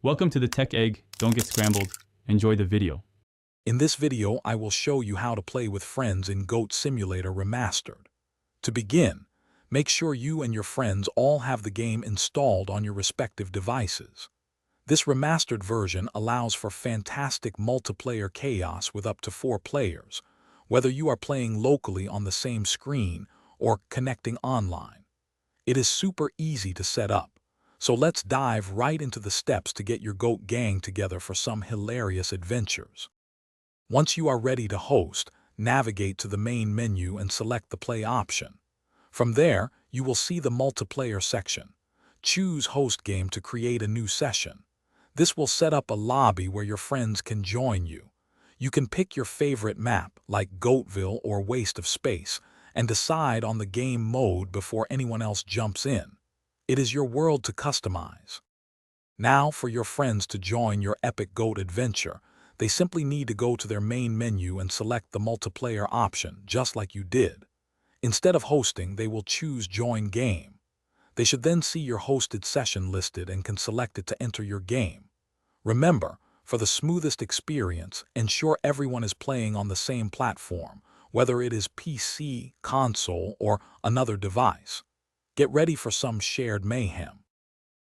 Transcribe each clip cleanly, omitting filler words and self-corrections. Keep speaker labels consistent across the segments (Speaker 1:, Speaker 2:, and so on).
Speaker 1: Welcome to the Tech Egg. Don't get scrambled. Enjoy the video.
Speaker 2: In this video, I will show you how to play with friends in Goat Simulator Remastered. To begin, make sure you and your friends all have the game installed on your respective devices. This remastered version allows for fantastic multiplayer chaos with up to 4 players, whether you are playing locally on the same screen or connecting online. It is super easy to set up, so let's dive right into the steps to get your Goat gang together for some hilarious adventures. Once you are ready to host, navigate to the main menu and select the play option. From there, you will see the multiplayer section. Choose host game to create a new session. This will set up a lobby where your friends can join you. You can pick your favorite map, like Goatville or Waste of Space, and decide on the game mode before anyone else jumps in. It is your world to customize. Now, for your friends to join your epic Goat adventure, they simply need to go to their main menu and select the multiplayer option, just like you did. Instead of hosting, they will choose Join Game. They should then see your hosted session listed and can select it to enter your game. Remember, for the smoothest experience, ensure everyone is playing on the same platform, whether it is PC, console, or another device. Get ready for some shared mayhem.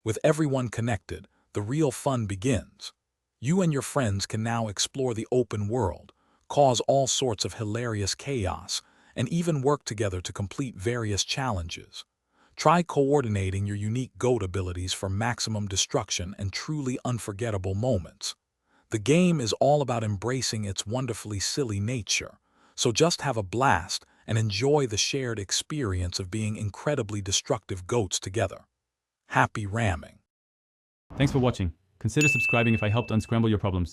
Speaker 2: With everyone connected, the real fun begins. You and your friends can now explore the open world, cause all sorts of hilarious chaos, and even work together to complete various challenges. Try coordinating your unique Goat abilities for maximum destruction and truly unforgettable moments. The game is all about embracing its wonderfully silly nature, so just have a blast and enjoy the shared experience of being incredibly destructive goats together. Happy ramming!
Speaker 1: Thanks for watching. Consider subscribing if I helped unscramble your problems.